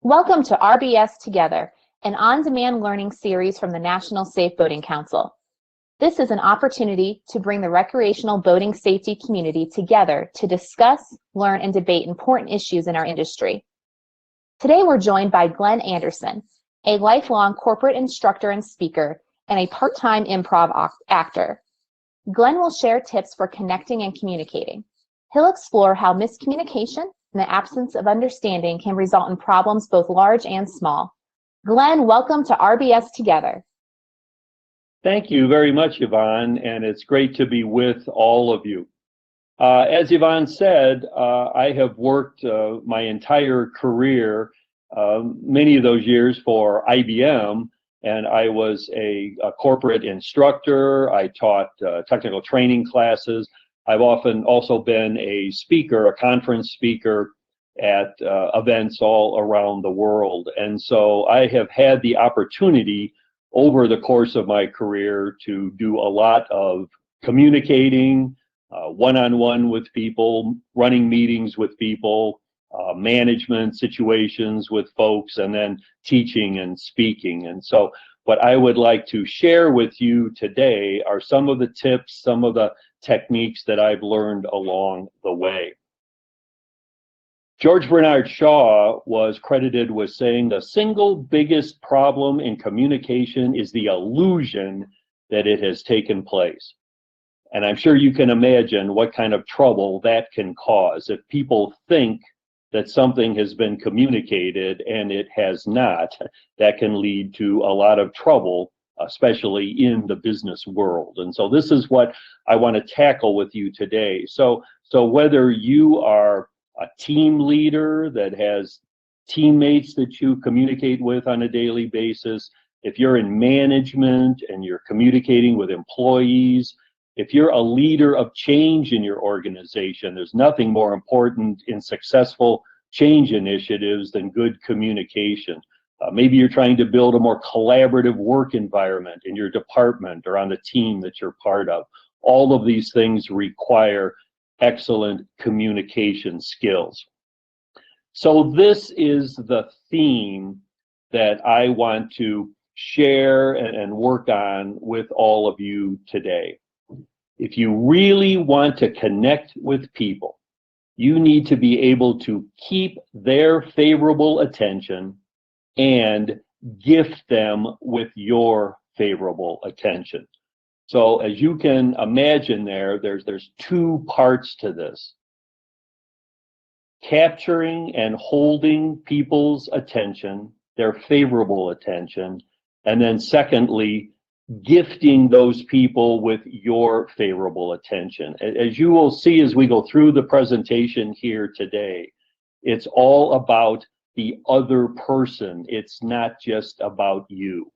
Welcome to RBS Together, an on-demand learning series from the National Safe Boating Council. This is an opportunity to bring the recreational boating safety community together to discuss, learn, and debate important issues in our industry. Today we're joined by Glenn Anderson, a lifelong corporate instructor and speaker, and a part-time improv actor. Glenn will share tips for connecting and communicating. He'll explore how miscommunication and the absence of understanding can result in problems both large and small. Glenn, welcome to RBS Together. Thank you very much, Yvonne, and it's great to be with all of you. As Yvonne said, I have worked my entire career, many of those years for IBM, and I was a corporate instructor. I taught technical training classes. I've often also been a speaker, a conference speaker at events all around the world. And so I have had the opportunity over the course of my career to do a lot of communicating, one-on-one with people, running meetings with people, management situations with folks, and then teaching and speaking. And so what I would like to share with you today are some of the tips, some of the techniques that I've learned along the way. George Bernard Shaw was credited with saying the single biggest problem in communication is the illusion that it has taken place. And I'm sure you can imagine what kind of trouble that can cause if people think that something has been communicated and it has not. That can lead to a lot of trouble, especially in the business world. And so this is what I want to tackle with you today. So whether you are a team leader that has teammates that you communicate with on a daily basis, if you're in management and you're communicating with employees, if you're a leader of change in your organization, there's nothing more important in successful change initiatives than good communication. Maybe you're trying to build a more collaborative work environment in your department or on the team that you're part of. All of these things require excellent communication skills. So this is the theme that I want to share and work on with all of you today. If you really want to connect with people, you need to be able to keep their favorable attention and gift them with your favorable attention. So as you can imagine there's two parts to this. Capturing and holding people's attention, their favorable attention, and then secondly, gifting those people with your favorable attention. As you will see as we go through the presentation here today, it's all about the other person. It's not just about you.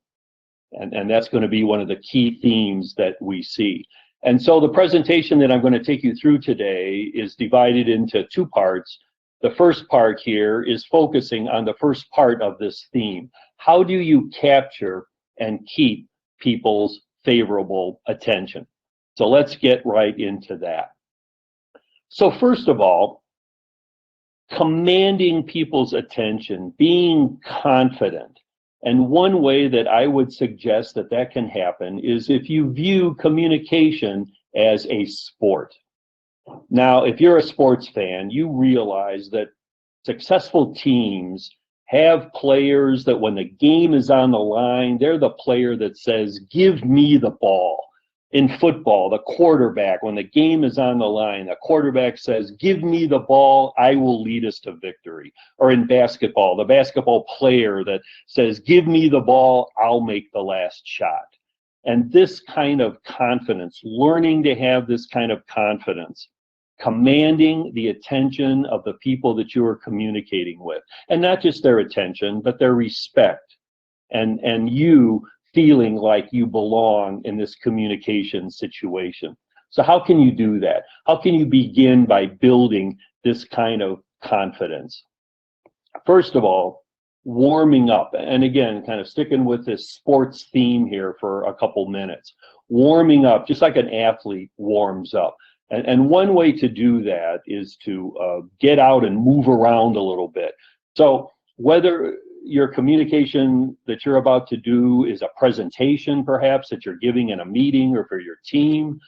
And that's going to be one of the key themes that we see. And so the presentation that I'm going to take you through today is divided into two parts. The first part here is focusing on the first part of this theme. How do you capture and keep people's favorable attention? So let's get right into that. So first of all, commanding people's attention, being confident. And one way that I would suggest that that can happen is if you view communication as a sport. Now, if you're a sports fan, you realize that successful teams have players that when the game is on the line, they're the player that says, "Give me the ball." In football, the quarterback, when the game is on the line, the quarterback says, "Give me the ball, I will lead us to victory." Or in basketball, the basketball player that says, "Give me the ball, I'll make the last shot." And this kind of confidence, learning to have this kind of confidence, commanding the attention of the people that you are communicating with, and not just their attention, but their respect, and you feeling like you belong in this communication situation. So how can you do that? How can you begin by building this kind of confidence? First of all, warming up, and again, kind of sticking with this sports theme here for a couple minutes. Warming up, just like an athlete warms up. And one way to do that is to get out and move around a little bit. So whether your communication that you're about to do is a presentation, perhaps, that you're giving in a meeting or for your team.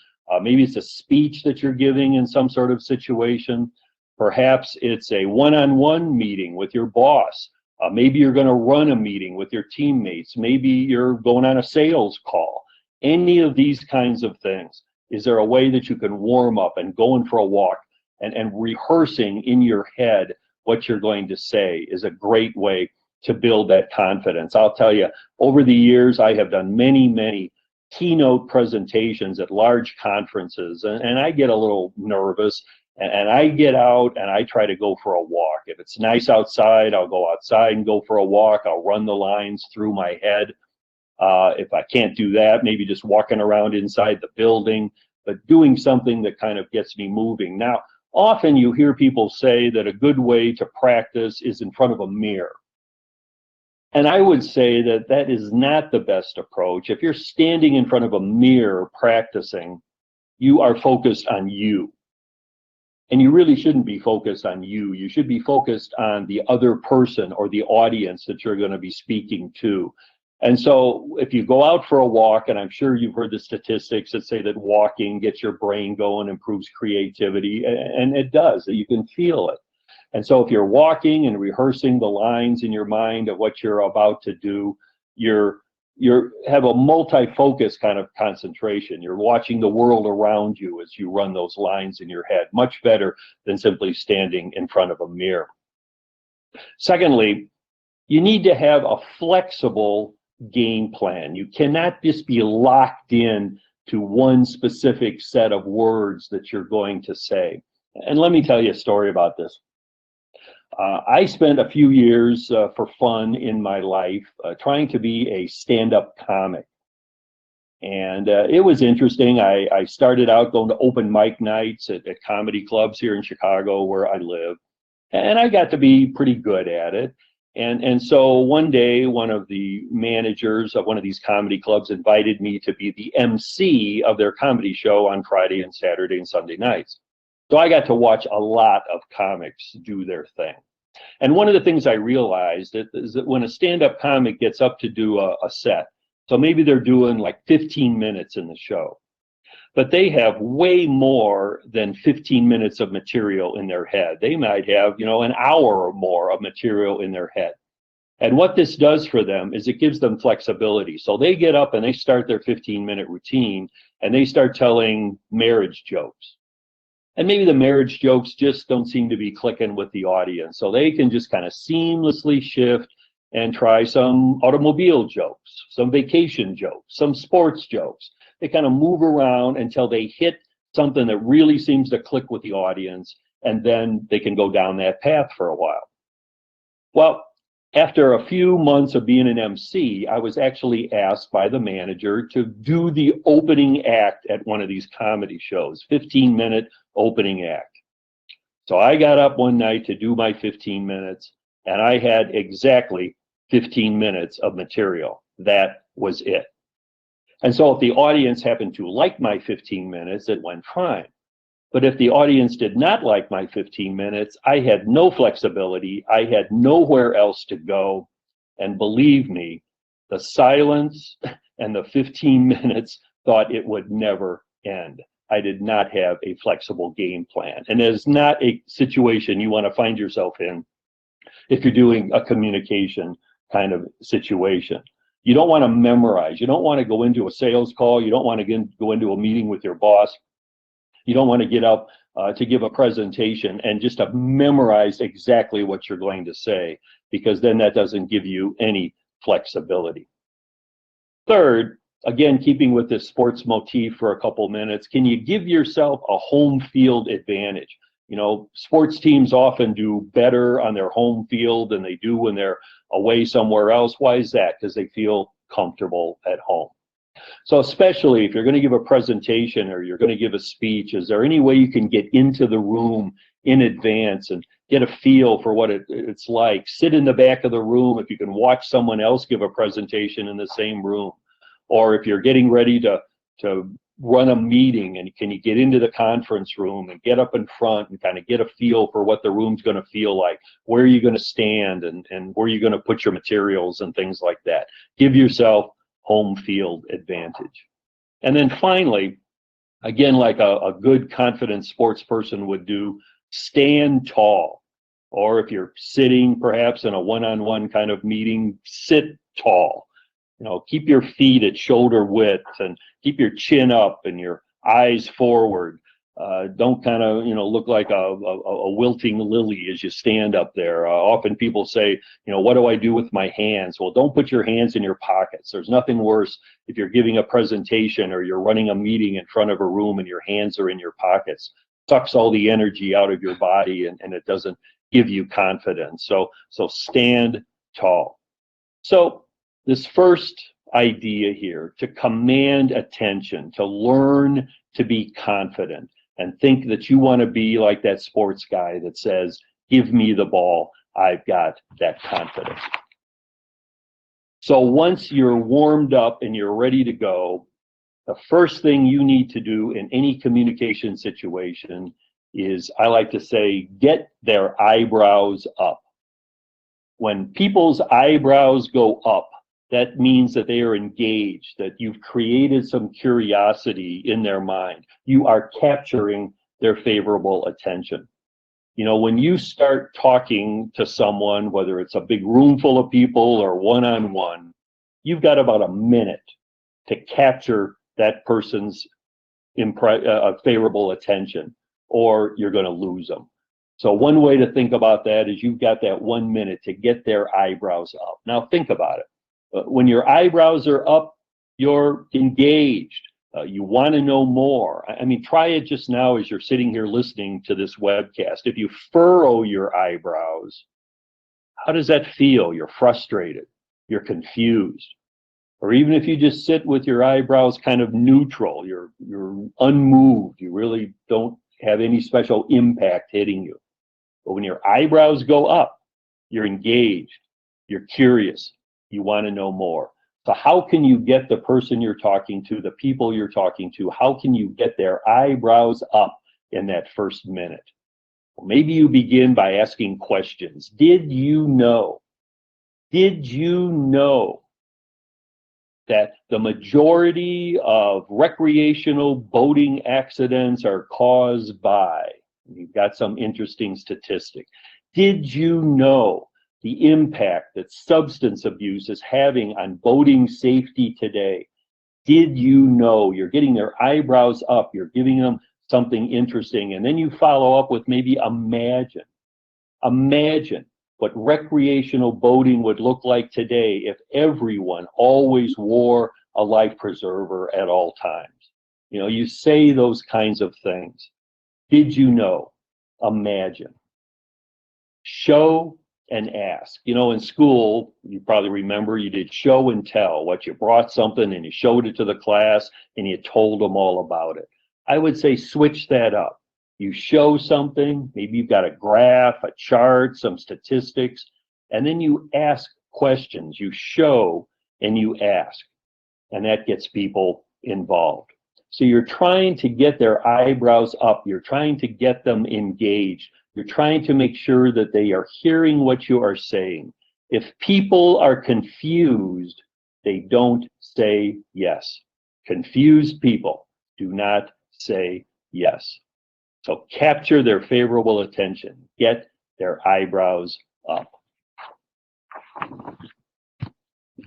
Maybe it's a speech that you're giving in some sort of situation. Perhaps it's a one-on-one meeting with your boss. Maybe you're going to run a meeting with your teammates. Maybe you're going on a sales call. Any of these kinds of things. Is there a way that you can warm up and going for a walk and rehearsing in your head what you're going to say is a great way to build that confidence. I'll tell you, over the years, I have done many keynote presentations at large conferences, and I get a little nervous, and I get out and I try to go for a walk. If it's nice outside, I'll go outside and go for a walk. I'll run the lines through my head. If I can't do that, maybe just walking around inside the building, but doing something that kind of gets me moving. Now, often you hear people say that a good way to practice is in front of a mirror. And I would say that that is not the best approach. If you're standing in front of a mirror practicing, you are focused on you. And you really shouldn't be focused on you. You should be focused on the other person or the audience that you're going to be speaking to. And so if you go out for a walk, and I'm sure you've heard the statistics that say that walking gets your brain going, improves creativity, and it does. You can feel it. And so if you're walking and rehearsing the lines in your mind of what you're about to do, you have a multi-focus kind of concentration. You're watching the world around you as you run those lines in your head, much better than simply standing in front of a mirror. Secondly, you need to have a flexible game plan. You cannot just be locked in to one specific set of words that you're going to say. And let me tell you a story about this. I spent a few years for fun in my life trying to be a stand-up comic. And it was interesting. I started out going to open mic nights at comedy clubs here in Chicago where I live. And I got to be pretty good at it. And so one day, one of the managers of one of these comedy clubs invited me to be the MC of their comedy show on Friday and Saturday and Sunday nights. So I got to watch a lot of comics do their thing. And one of the things I realized is that when a stand-up comic gets up to do a set, so maybe they're doing like 15 minutes in the show, but they have way more than 15 minutes of material in their head. They might have, an hour or more of material in their head. And what this does for them is it gives them flexibility. So they get up and they start their 15-minute routine and they start telling marriage jokes. And maybe the marriage jokes just don't seem to be clicking with the audience. So they can just kind of seamlessly shift and try some automobile jokes, some vacation jokes, some sports jokes. They kind of move around until they hit something that really seems to click with the audience, and then they can go down that path for a while. Well, after a few months of being an MC, I was actually asked by the manager to do the opening act at one of these comedy shows, 15-minute opening act. So I got up one night to do my 15 minutes, and I had exactly 15 minutes of material. That was it. And so if the audience happened to like my 15 minutes, it went fine. But if the audience did not like my 15 minutes, I had no flexibility. I had nowhere else to go. And believe me, the silence and the 15 minutes thought it would never end. I did not have a flexible game plan. And it is not a situation you want to find yourself in if you're doing a communication kind of situation. You don't want to memorize. You don't want to go into a sales call. You don't want to go into a meeting with your boss. You don't want to get up to give a presentation and just to memorize exactly what you're going to say, because then that doesn't give you any flexibility. Third, again, keeping with this sports motif for a couple minutes, can you give yourself a home field advantage? Sports teams often do better on their home field than they do when they're away somewhere else. Why is that? Because they feel comfortable at home. So especially if you're going to give a presentation or you're going to give a speech, is there any way you can get into the room in advance and get a feel for what it's like? Sit in the back of the room if you can watch someone else give a presentation in the same room. Or if you're getting ready to run a meeting, and can you get into the conference room and get up in front and kind of get a feel for what the room's going to feel like, where are you going to stand, and where you're going to put your materials and things like that. Give yourself home field advantage. And then finally, again, like a good confident sports person would do, stand tall. Or if you're sitting perhaps in a one-on-one kind of meeting, sit tall. You know, keep your feet at shoulder width and keep your chin up and your eyes forward. Don't kind of, look like a wilting lily as you stand up there. Often people say, what do I do with my hands? Well, don't put your hands in your pockets. There's nothing worse if you're giving a presentation or you're running a meeting in front of a room and your hands are in your pockets. Sucks all the energy out of your body, and it doesn't give you confidence. So stand tall. So this first idea here, to command attention, to learn to be confident, and think that you want to be like that sports guy that says, give me the ball, I've got that confidence. So once you're warmed up and you're ready to go, the first thing you need to do in any communication situation is, I like to say, get their eyebrows up. When people's eyebrows go up, that means that they are engaged, that you've created some curiosity in their mind. You are capturing their favorable attention. When you start talking to someone, whether it's a big room full of people or one-on-one, you've got about a minute to capture that person's favorable attention, or you're going to lose them. So one way to think about that is you've got that 1 minute to get their eyebrows up. Now think about it. When your eyebrows are up, you're engaged. You want to know more. I mean, try it just now as you're sitting here listening to this webcast. If you furrow your eyebrows, how does that feel? You're frustrated. You're confused. Or even if you just sit with your eyebrows kind of neutral, you're unmoved. You really don't have any special impact hitting you. But when your eyebrows go up, you're engaged. You're curious. You want to know more. So how can you get the person you're talking to, the people you're talking to, how can you get their eyebrows up in that first minute? Well, maybe you begin by asking questions. Did you know? Did you know that the majority of recreational boating accidents are caused by? You've got some interesting statistics. Did you know the impact that substance abuse is having on boating safety today? Did you know? You're getting their eyebrows up, you're giving them something interesting, and then you follow up with maybe imagine. Imagine what recreational boating would look like today if everyone always wore a life preserver at all times. You say those kinds of things. Did you know? Imagine. Show and ask. In school, you probably remember you did show and tell. What you brought something and you showed it to the class and you told them all about it. I would say switch that up. You show something, maybe you've got a graph, a chart, some statistics, and then you ask questions. You show and you ask, and that gets people involved. So you're trying to get their eyebrows up. You're trying to get them engaged. You're trying to make sure that they are hearing what you are saying. If people are confused, they don't say yes. Confused people do not say yes. So capture their favorable attention. Get their eyebrows up.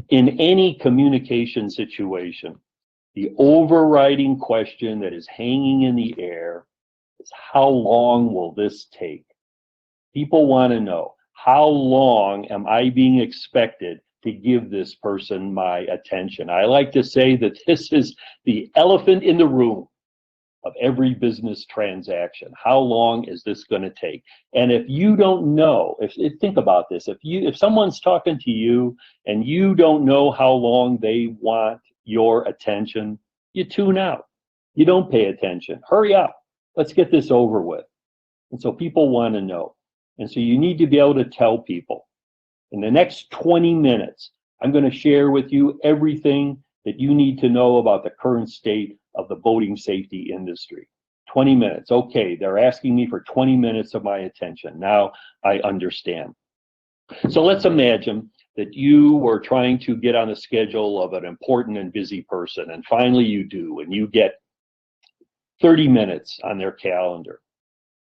In any communication situation, the overriding question that is hanging in the air is, how long will this take? People want to know, how long am I being expected to give this person my attention? I like to say that this is the elephant in the room of every business transaction. How long is this going to take? And if you don't know, think about this, if someone's talking to you and you don't know how long they want your attention, you tune out. You don't pay attention. Hurry up. Let's get this over with. And so people want to know. And so you need to be able to tell people, in the next 20 minutes, I'm going to share with you everything that you need to know about the current state of the boating safety industry. 20 minutes. Okay, they're asking me for 20 minutes of my attention. Now I understand. So let's imagine that you were trying to get on the schedule of an important and busy person, and finally you do, and you get 30 minutes on their calendar.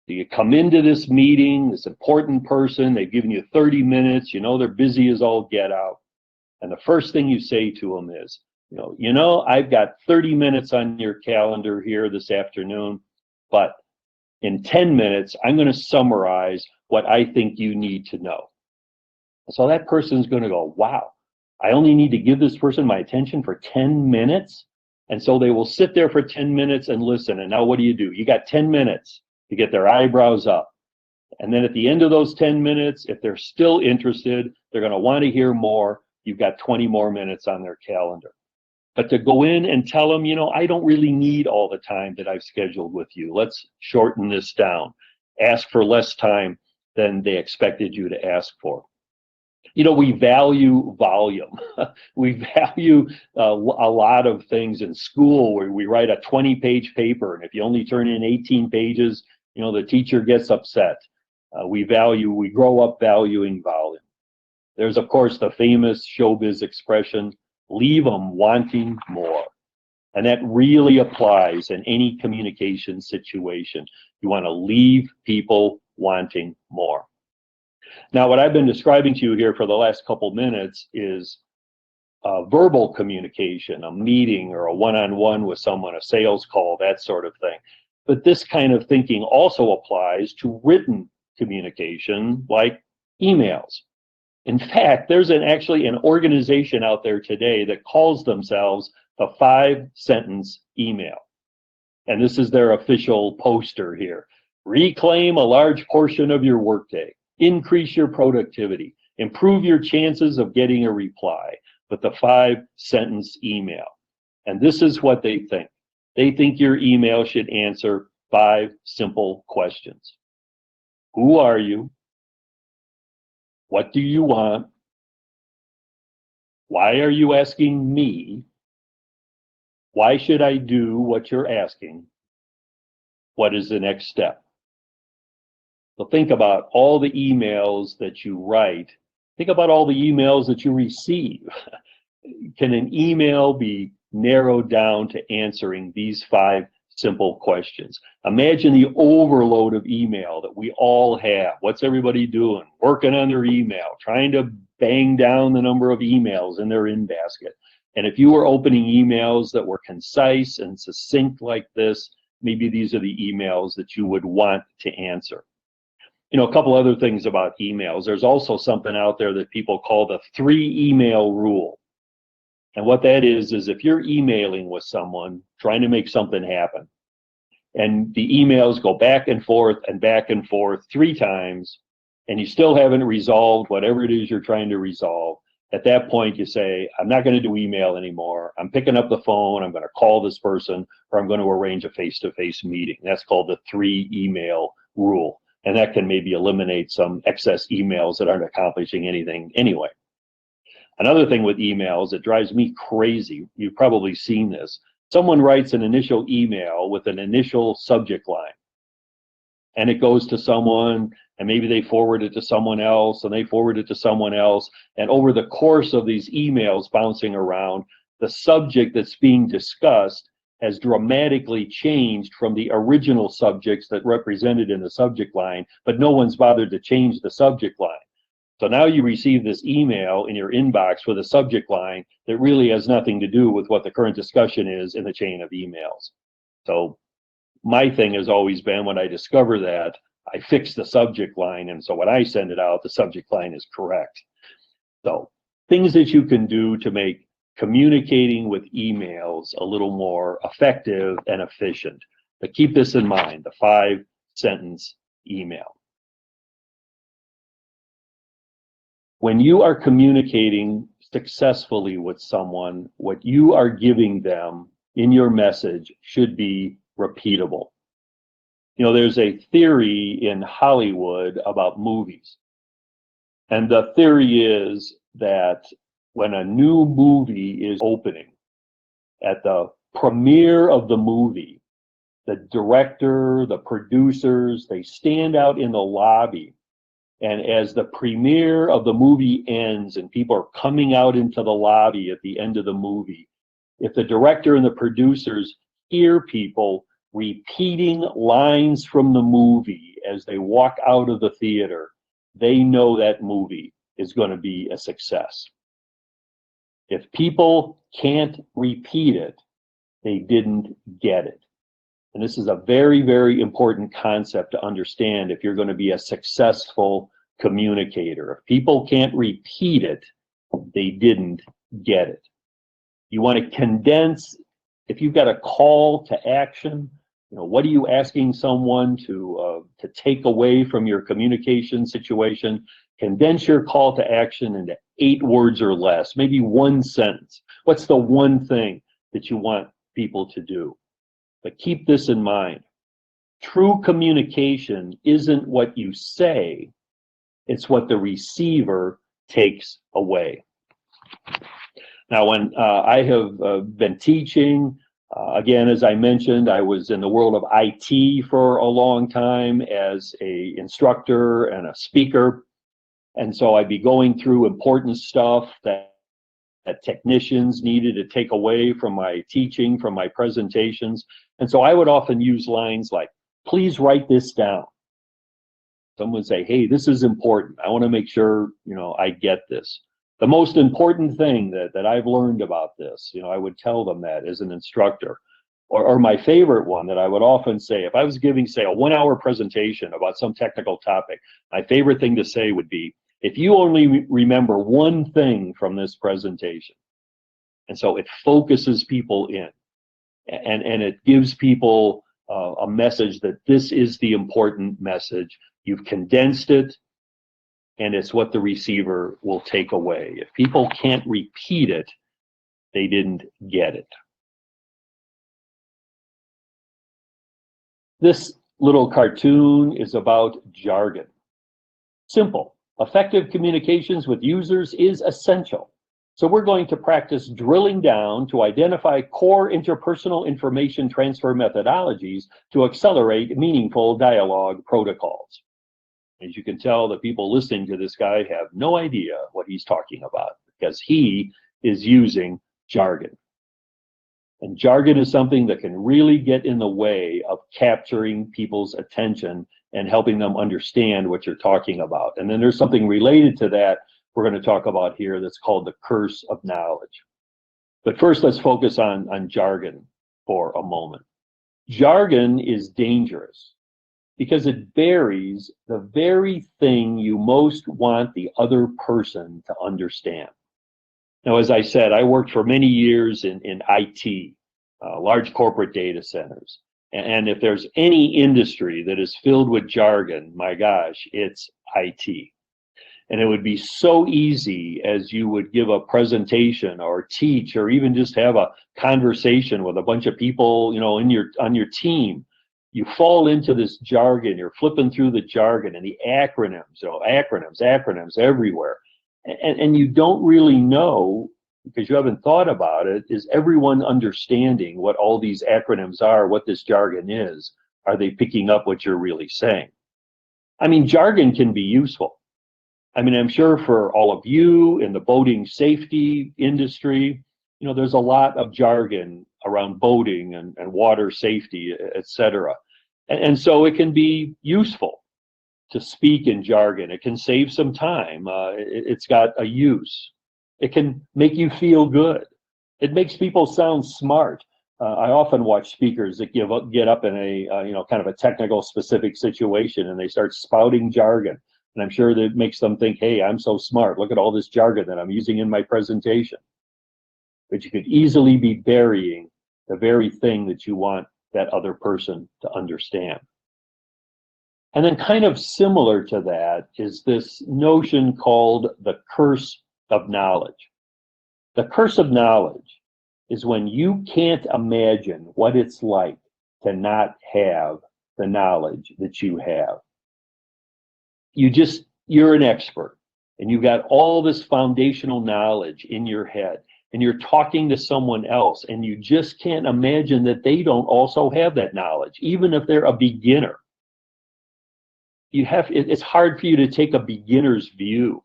So you come into this meeting, this important person, they've given you 30 minutes, you know they're busy as all get out. And the first thing you say to them is, I've got 30 minutes on your calendar here this afternoon, but in 10 minutes, I'm going to summarize what I think you need to know. So that person's going to go, wow, I only need to give this person my attention for 10 minutes. And so they will sit there for 10 minutes and listen. And now what do? You got 10 minutes to get their eyebrows up. And then at the end of those 10 minutes, if they're still interested, they're going to want to hear more. You've got 20 more minutes on their calendar. But to go in and tell them, I don't really need all the time that I've scheduled with you. Let's shorten this down. Ask for less time than they expected you to ask for. We value volume. We value a lot of things in school where we write a 20-page paper, and if you only turn in 18 pages, the teacher gets upset. We grow up valuing volume. There's, of course, the famous showbiz expression, leave them wanting more. And that really applies in any communication situation. You want to leave people wanting more. Now, what I've been describing to you here for the last couple minutes is verbal communication, a meeting or a one-on-one with someone, a sales call, that sort of thing. But this kind of thinking also applies to written communication, like emails. In fact, there's actually an organization out there today that calls themselves the 5-sentence email. And this is their official poster here. Reclaim a large portion of your workday. Increase your productivity. Improve your chances of getting a reply with the 5-sentence email. And this is what they think. They think your email should answer 5 simple questions. Who are you? What do you want? Why are you asking me? Why should I do what you're asking? What is the next step? So think about all the emails that you write. Think about all the emails that you receive. Can an email be narrowed down to answering these 5 simple questions? Imagine the overload of email that we all have. What's everybody doing? Working on their email, trying to bang down the number of emails in their in-basket. And if you were opening emails that were concise and succinct like this, maybe these are the emails that you would want to answer. A couple other things about emails. There's also something out there that people call the 3-email rule. And what that is if you're emailing with someone, trying to make something happen, and the emails go back and forth 3 times, and you still haven't resolved whatever it is you're trying to resolve, at that point you say, I'm not going to do email anymore. I'm picking up the phone, I'm going to call this person, or I'm going to arrange a face-to-face meeting. That's called the 3-email rule. And that can maybe eliminate some excess emails that aren't accomplishing anything anyway. Another thing with emails that drives me crazy, you've probably seen this. Someone writes an initial email with an initial subject line. And it goes to someone, and maybe they forward it to someone else, and they forward it to someone else. And over the course of these emails bouncing around, the subject that's being discussed has dramatically changed from the original subjects that represented in the subject line, but no one's bothered to change the subject line. So now you receive this email in your inbox with a subject line that really has nothing to do with what the current discussion is in the chain of emails. So my thing has always been, when I discover that, I fix the subject line, and so when I send it out, the subject line is correct. So things that you can do to make communicating with emails a little more effective and efficient. But keep this in mind, the 5-sentence email. When you are communicating successfully with someone, what you are giving them in your message should be repeatable. There's a theory in Hollywood about movies. And the theory is that when a new movie is opening at the premiere of the movie, the director, the producers, they stand out in the lobby. And as the premiere of the movie ends and people are coming out into the lobby at the end of the movie, if the director and the producers hear people repeating lines from the movie as they walk out of the theater, they know that movie is going to be a success. If people can't repeat it, they didn't get it. And this is a very, very important concept to understand if you're going to be a successful communicator. If people can't repeat it, they didn't get it. You want to condense, if you've got a call to action, what are you asking someone to take away from your communication situation? Condense your call to action into 8 words or less, maybe 1 sentence. What's the one thing that you want people to do? But keep this in mind. True communication isn't what you say, it's what the receiver takes away. Now, when I have been teaching, again, as I mentioned, I was in the world of IT for a long time as an instructor and a speaker. And so I'd be going through important stuff that technicians needed to take away from my teaching, from my presentations. And so I would often use lines like, please write this down. Someone would say, hey, this is important. I want to make sure, I get this. The most important thing that I've learned about this, I would tell them that as an instructor. Or my favorite one that I would often say, if I was giving, say, a 1-hour presentation about some technical topic, my favorite thing to say would be, if you only remember one thing from this presentation. And so it focuses people in, and it gives people a message that this is the important message. You've condensed it, and it's what the receiver will take away. If people can't repeat it, they didn't get it. This little cartoon is about jargon. Simple. Effective communications with users is essential. So we're going to practice drilling down to identify core interpersonal information transfer methodologies to accelerate meaningful dialogue protocols. As you can tell, the people listening to this guy have no idea what he's talking about because he is using jargon. And jargon is something that can really get in the way of capturing people's attention and helping them understand what you're talking about. And then there's something related to that we're going to talk about here that's called the curse of knowledge. But first, let's focus on jargon for a moment. Jargon is dangerous because it buries the very thing you most want the other person to understand. Now, as I said, I worked for many years in IT, large corporate data centers. And if there's any industry that is filled with jargon, my gosh, it's IT. And it would be so easy as you would give a presentation or teach or even just have a conversation with a bunch of people, on your team. You fall into this jargon, you're flipping through the jargon and the acronyms, acronyms everywhere. And you don't really know, because you haven't thought about it, is everyone understanding what all these acronyms are, what this jargon is? Are they picking up what you're really saying? I mean, jargon can be useful. I mean, I'm sure for all of you in the boating safety industry, there's a lot of jargon around boating and water safety, etc. And so it can be useful to speak in jargon. It can save some time. It's got a use. It can make you feel good. It makes people sound smart. I often watch speakers that get up in a kind of a technical specific situation and they start spouting jargon. And I'm sure that makes them think, hey, I'm so smart. Look at all this jargon that I'm using in my presentation. But you could easily be burying the very thing that you want that other person to understand. And then kind of similar to that is this notion called the curse of knowledge. The curse of knowledge is when you can't imagine what it's like to not have the knowledge that you have. You're an expert and you've got all this foundational knowledge in your head, and you're talking to someone else, and you just can't imagine that they don't also have that knowledge, even if they're a beginner. It's hard for you to take a beginner's view.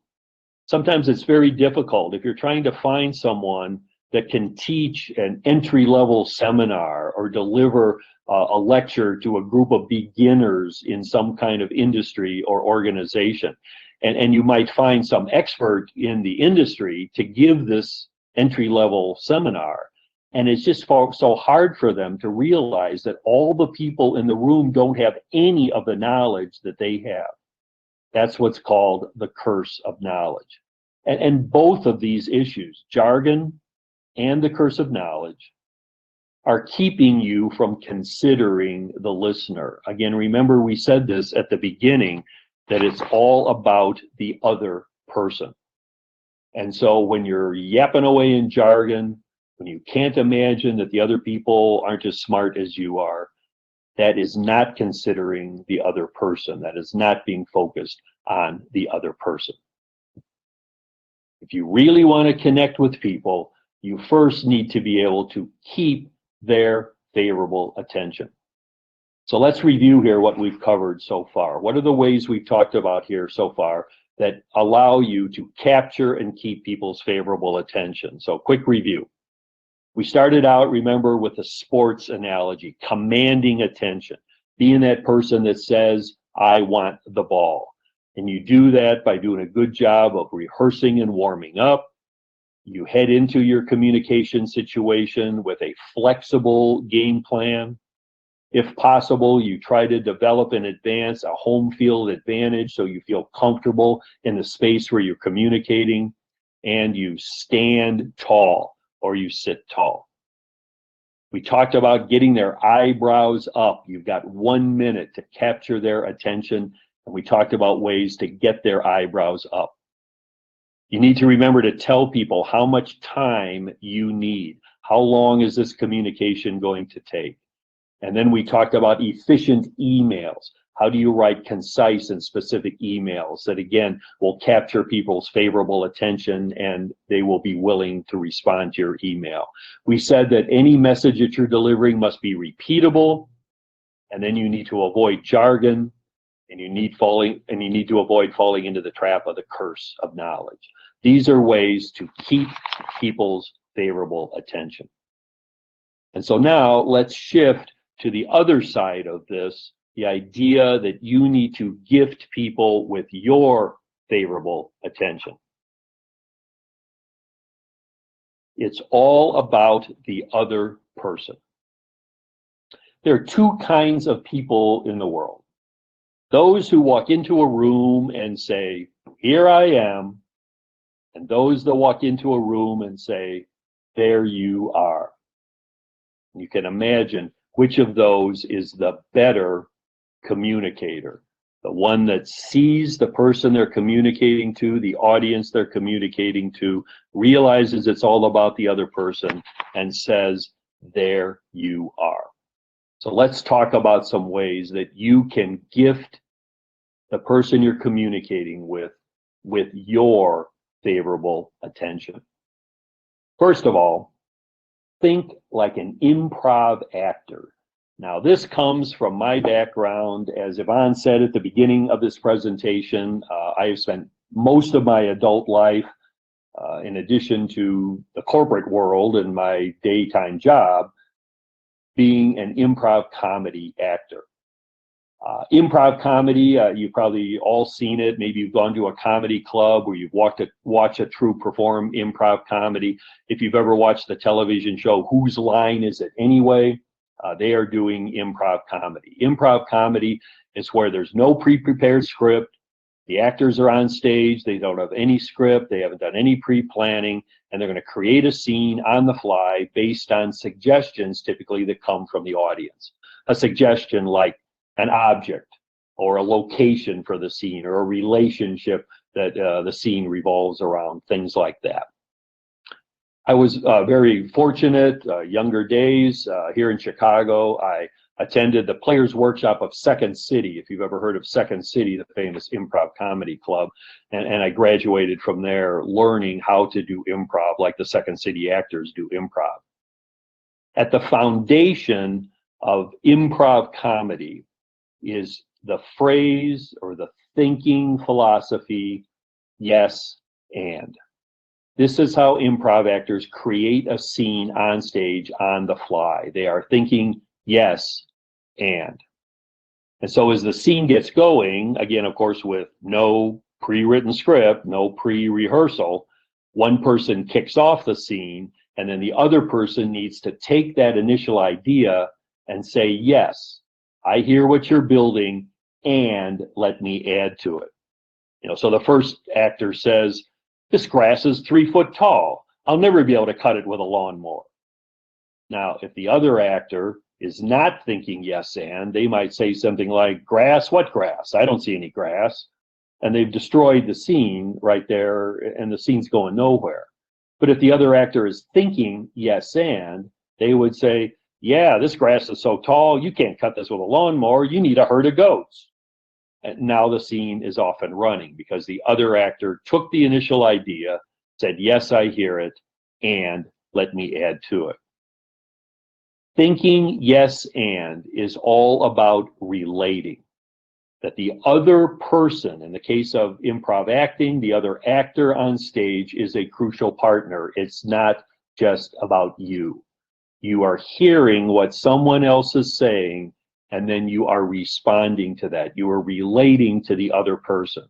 Sometimes it's very difficult if you're trying to find someone that can teach an entry-level seminar or deliver a lecture to a group of beginners in some kind of industry or organization. And you might find some expert in the industry to give this entry-level seminar. And it's just so hard for them to realize that all the people in the room don't have any of the knowledge that they have. That's what's called the curse of knowledge. And both of these issues, jargon and the curse of knowledge, are keeping you from considering the listener. Again, remember we said this at the beginning, that it's all about the other person. And so when you're yapping away in jargon, when you can't imagine that the other people aren't as smart as you are, that is not considering the other person. That is not being focused on the other person. If you really want to connect with people, you first need to be able to keep their favorable attention. So let's review here what we've covered so far. What are the ways we've talked about here so far that allow you to capture and keep people's favorable attention? So quick review. We started out, remember, with the sports analogy, commanding attention, being that person that says, I want the ball. And you do that by doing a good job of rehearsing and warming up. You head into your communication situation with a flexible game plan. If possible, you try to develop in advance a home field advantage so you feel comfortable in the space where you're communicating, and you stand tall or you sit tall. We talked about getting their eyebrows up. You've got 1 minute to capture their attention, and we talked about ways to get their eyebrows up. You need to remember to tell people how much time you need. How long is this communication going to take? And then we talked about efficient emails. How do you write concise and specific emails that, again, will capture people's favorable attention and they will be willing to respond to your email? We said that any message that you're delivering must be repeatable, and then you need to avoid jargon, and you need to avoid falling into the trap of the curse of knowledge. These are ways to keep people's favorable attention. And so now let's shift to the other side of this, the idea that you need to gift people with your favorable attention. It's all about the other person. There are two kinds of people in the world. Those who walk into a room and say, here I am, and those that walk into a room and say, there you are. You can imagine which of those is the better communicator, the one that sees the person they're communicating to, the audience they're communicating to, realizes it's all about the other person, and says, there you are. So let's talk about some ways that you can gift the person you're communicating with your favorable attention. First of all, think like an improv actor. Now, this comes from my background. As Yvonne said at the beginning of this presentation, I have spent most of my adult life, in addition to the corporate world and my daytime job, being an improv comedy actor. Improv comedy, you've probably all seen it. Maybe you've gone to a comedy club where you've watched a troupe perform improv comedy. If you've ever watched the television show, Whose Line Is It Anyway? They are doing improv comedy. Improv comedy is where there's no pre-prepared script. The actors are on stage. They don't have any script. They haven't done any pre-planning, and they're going to create a scene on the fly based on suggestions typically that come from the audience. A suggestion like an object or a location for the scene or a relationship that the scene revolves around, things like that. I was very fortunate, younger days, here in Chicago. I attended the Players Workshop of Second City, if you've ever heard of Second City, the famous improv comedy club. And I graduated from there learning how to do improv like the Second City actors do improv. At the foundation of improv comedy is the phrase or the thinking philosophy, yes, and. This is how improv actors create a scene on stage on the fly. They are thinking, yes, and. And so as the scene gets going, again, of course, with no pre-written script, no pre-rehearsal, one person kicks off the scene, and then the other person needs to take that initial idea and say, yes, I hear what you're building, and let me add to it. So the first actor says, this grass is 3 foot tall. I'll never be able to cut it with a lawnmower. Now, if the other actor is not thinking yes and, they might say something like, grass, what grass? I don't see any grass. And they've destroyed the scene right there, and the scene's going nowhere. But if the other actor is thinking yes and, they would say, yeah, this grass is so tall, you can't cut this with a lawnmower, you need a herd of goats. And now the scene is off and running because the other actor took the initial idea, said, yes, I hear it, and let me add to it. Thinking yes and is all about relating. That the other person, in the case of improv acting, the other actor on stage is a crucial partner. It's not just about you. You are hearing what someone else is saying, and then you are responding to that. You are relating to the other person.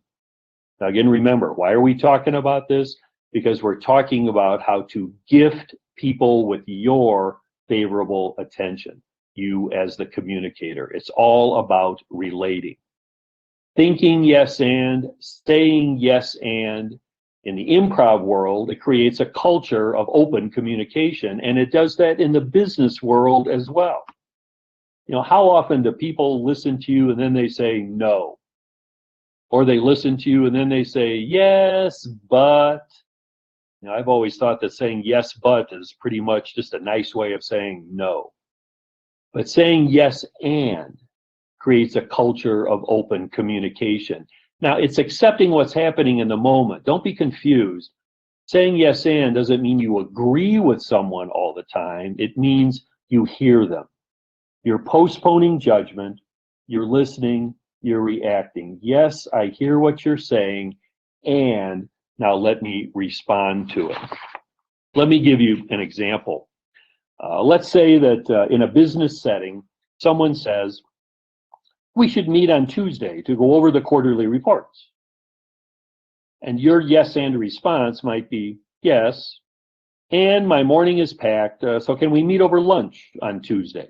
Now, again, remember, why are we talking about this? Because we're talking about how to gift people with your favorable attention, you as the communicator. It's all about relating. Thinking yes and, saying yes and. In the improv world, it creates a culture of open communication, and it does that in the business world as well. How often do people listen to you and then they say no? Or they listen to you and then they say, yes, but. I've always thought that saying yes, but is pretty much just a nice way of saying no. But saying yes and creates a culture of open communication. Now, it's accepting what's happening in the moment. Don't be confused. Saying yes and doesn't mean you agree with someone all the time. It means you hear them. You're postponing judgment. You're listening. You're reacting. Yes, I hear what you're saying, and now let me respond to it. Let me give you an example. Let's say that in a business setting, someone says, we should meet on Tuesday to go over the quarterly reports. And your yes and response might be, yes, and my morning is packed, so can we meet over lunch on Tuesday?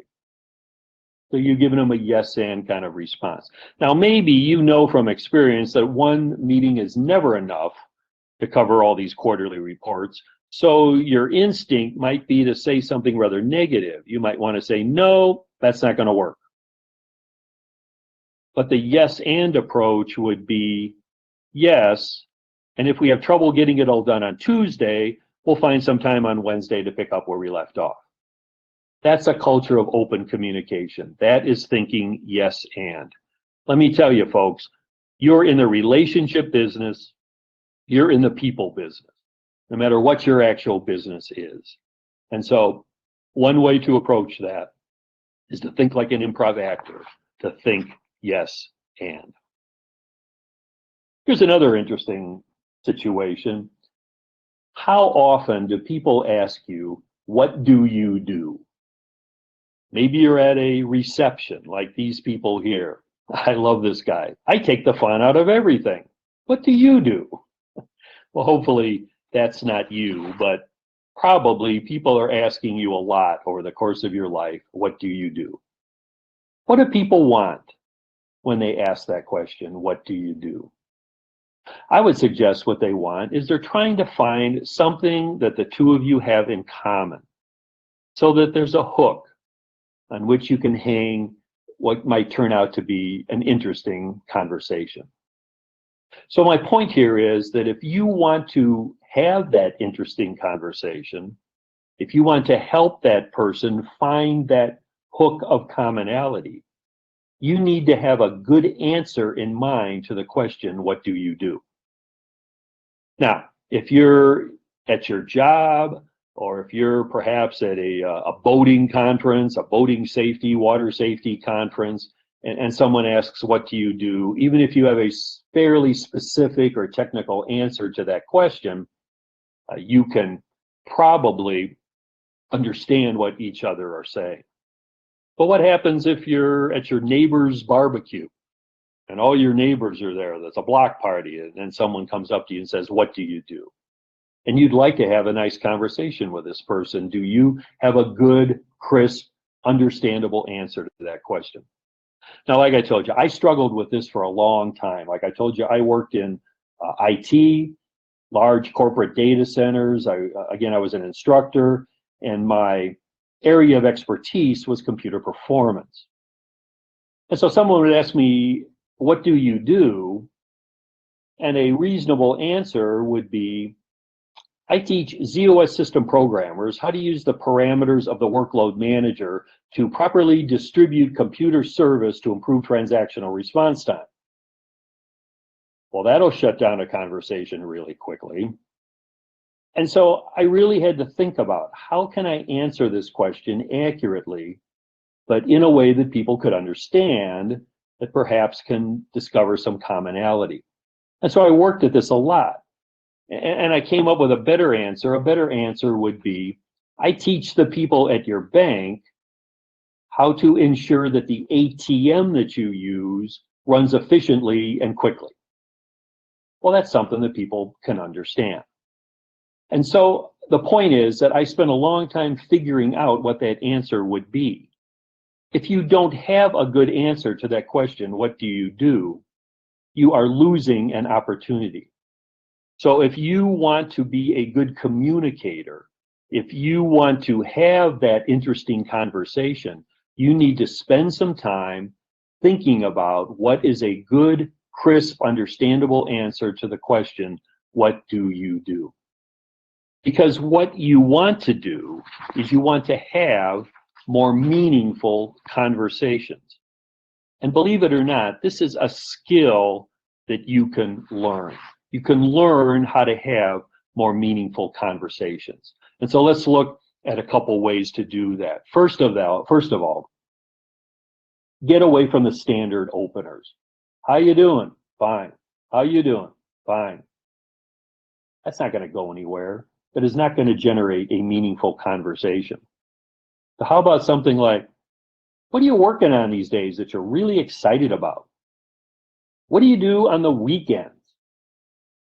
So you're giving them a yes and kind of response. Now, maybe you know from experience that one meeting is never enough to cover all these quarterly reports. So your instinct might be to say something rather negative. You might want to say, no, that's not going to work. But the yes and approach would be, yes, and if we have trouble getting it all done on Tuesday, we'll find some time on Wednesday to pick up where we left off. That's a culture of open communication. That is thinking yes and. Let me tell you, folks, you're in the relationship business, you're in the people business, no matter what your actual business is. And so one way to approach that is to think like an improv actor, to think yes and. Here's another interesting situation. How often do people ask you, what do you do? Maybe you're at a reception like these people here. I love this guy. I take the fun out of everything. What do you do? Well, hopefully that's not you, but probably people are asking you a lot over the course of your life, what do you do? What do people want when they ask that question, what do you do? I would suggest what they want is they're trying to find something that the two of you have in common so that there's a hook on which you can hang what might turn out to be an interesting conversation. So my point here is that if you want to have that interesting conversation, if you want to help that person find that hook of commonality. You need to have a good answer in mind to the question, what do you do? Now, if you're at your job, or if you're perhaps at a boating conference, a boating safety, water safety conference, and someone asks, what do you do? Even if you have a fairly specific or technical answer to that question, you can probably understand what each other are saying. But what happens if you're at your neighbor's barbecue and all your neighbors are there? There's a block party, and then someone comes up to you and says, what do you do? And you'd like to have a nice conversation with this person. Do you have a good, crisp, understandable answer to that question? Now, like I told you, I struggled with this for a long time. Like I told you, I worked in IT, large corporate data centers. I was an instructor, and my area of expertise was computer performance. And so someone would ask me, what do you do? And a reasonable answer would be, I teach ZOS system programmers how to use the parameters of the workload manager to properly distribute computer service to improve transactional response time. Well, that'll shut down a conversation really quickly. And so I really had to think about, how can I answer this question accurately, but in a way that people could understand, that perhaps can discover some commonality. And so I worked at this a lot. And I came up with a better answer. A better answer would be, I teach the people at your bank how to ensure that the ATM that you use runs efficiently and quickly. Well, that's something that people can understand. And so the point is that I spent a long time figuring out what that answer would be. If you don't have a good answer to that question, what do you do? You are losing an opportunity. So if you want to be a good communicator, if you want to have that interesting conversation, you need to spend some time thinking about what is a good, crisp, understandable answer to the question, what do you do? Because what you want to do is you want to have more meaningful conversations. And believe it or not, this is a skill that you can learn. You can learn how to have more meaningful conversations. And so let's look at a couple ways to do that. First of all, get away from the standard openers. How you doing? Fine. How you doing? Fine. That's not going to go anywhere. That is not going to generate a meaningful conversation. So how about something like, what are you working on these days that you're really excited about? What do you do on the weekends?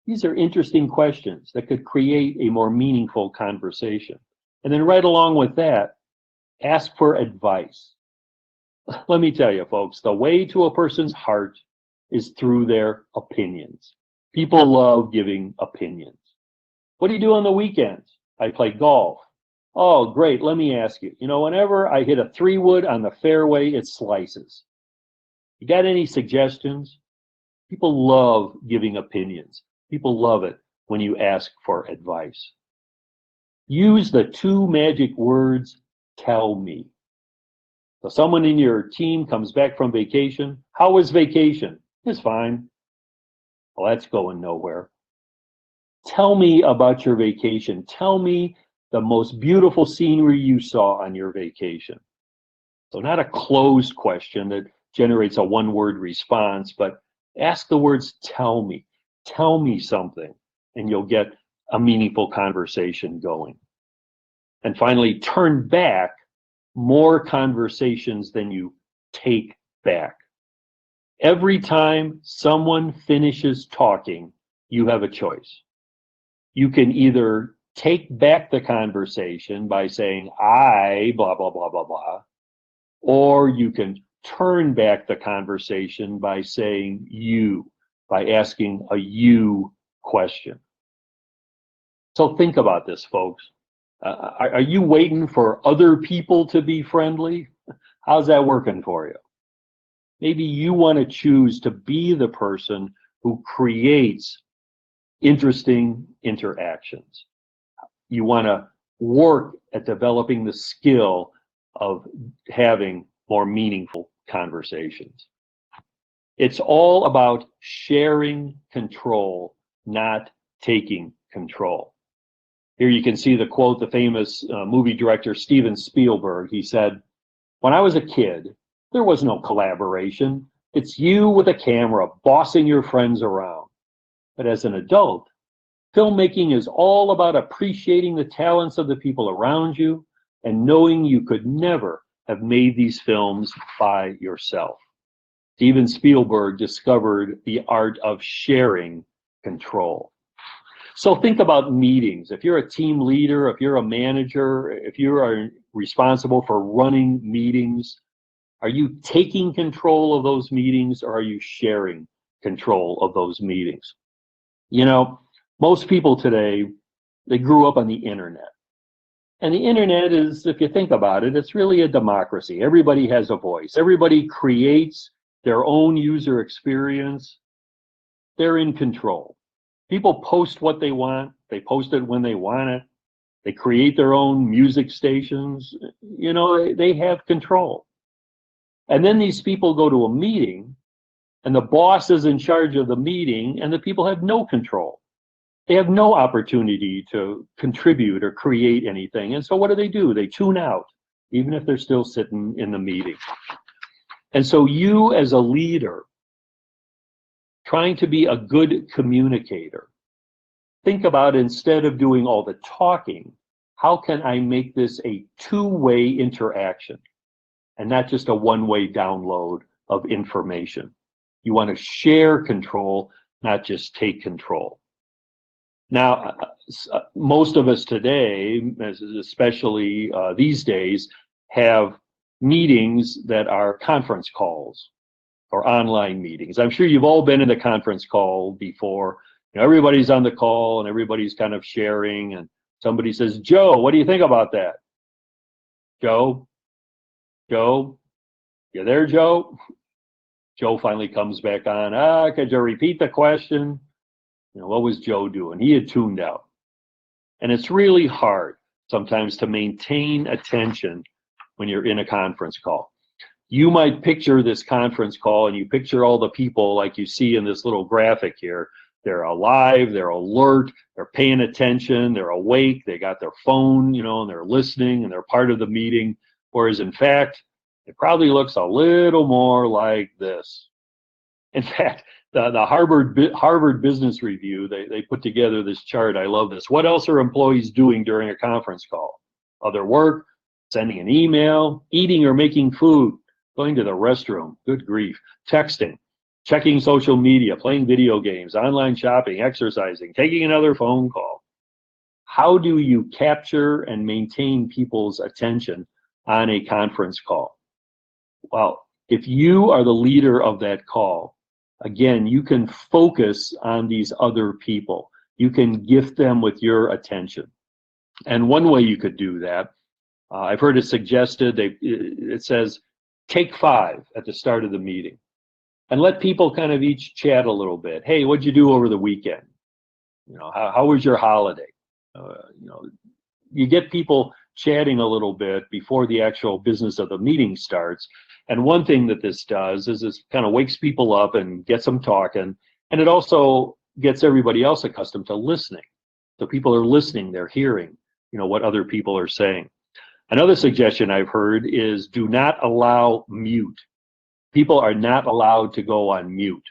These are interesting questions that could create a more meaningful conversation. And then right along with that, ask for advice. Let me tell you, folks, the way to a person's heart is through their opinions. People love giving opinions. What do you do on the weekends? I play golf. Oh, great. Let me ask you, whenever I hit a 3-wood on the fairway, it slices. You got any suggestions? People love giving opinions. People love it when you ask for advice. Use the 2 magic words, tell me. So someone in your team comes back from vacation. How was vacation? It's fine. Well, that's going nowhere. Tell me about your vacation. Tell me the most beautiful scenery you saw on your vacation. So not a closed question that generates a 1-word response, but ask the words, tell me. Tell me something, and you'll get a meaningful conversation going. And finally, turn back more conversations than you take back. Every time someone finishes talking, you have a choice. You can either take back the conversation by saying, I, blah, blah, blah, blah, blah, or you can turn back the conversation by saying you, by asking a you question. So think about this, folks. Are you waiting for other people to be friendly? How's that working for you? Maybe you want to choose to be the person who creates interesting interactions. You want to work at developing the skill of having more meaningful conversations. It's all about sharing control, not taking control. Here you can see the quote, the famous movie director Steven Spielberg. He said, "When I was a kid, there was no collaboration. It's you with a camera bossing your friends around. But as an adult, filmmaking is all about appreciating the talents of the people around you and knowing you could never have made these films by yourself." Steven Spielberg discovered the art of sharing control. So think about meetings. If you're a team leader, if you're a manager, if you are responsible for running meetings, are you taking control of those meetings, or are you sharing control of those meetings? You know, most people today, they grew up on the internet. And the internet is, if you think about it, it's really a democracy. Everybody has a voice. Everybody creates their own user experience. They're in control. People post what they want. They post it when they want it. They create their own music stations. You know, they have control. And then these people go to a meeting, and the boss is in charge of the meeting, and the people have no control. They have no opportunity to contribute or create anything. And so what do? They tune out, even if they're still sitting in the meeting. And so you as a leader, trying to be a good communicator, think about, instead of doing all the talking, how can I make this a two-way interaction and not just a one-way download of information? You want to share control, not just take control. Now, most of us today, especially these days, have meetings that are conference calls or online meetings. I'm sure you've all been in a conference call before. You know, everybody's on the call and everybody's kind of sharing, and somebody says, "Joe, what do you think about that?" Joe, you there, Joe? Joe finally comes back on. Could you repeat the question? You know, what was Joe doing? He had tuned out. And it's really hard sometimes to maintain attention when you're in a conference call. You might picture this conference call, and you picture all the people like you see in this little graphic here. They're alive, they're alert, they're paying attention, they're awake, they got their phone, you know, and they're listening, and they're part of the meeting. Whereas in fact, it probably looks a little more like this. In fact, the Harvard Business Review, they put together this chart. I love this. What else are employees doing during a conference call? Other work, sending an email, eating or making food, going to the restroom, good grief, texting, checking social media, playing video games, online shopping, exercising, taking another phone call. How do you capture and maintain people's attention on a conference call? Well, if you are the leader of that call, again, you can focus on these other people. You can gift them with your attention. And one way you could do that, I've heard it suggested, it says, take 5 at the start of the meeting and let people kind of each chat a little bit. Hey, what'd you do over the weekend? You know, how was your holiday? You know, you get people chatting a little bit before the actual business of the meeting starts. And one thing that this does is this kind of wakes people up and gets them talking. And it also gets everybody else accustomed to listening. So people are listening, they're hearing, you know, what other people are saying. Another suggestion I've heard is do not allow mute. People are not allowed to go on mute,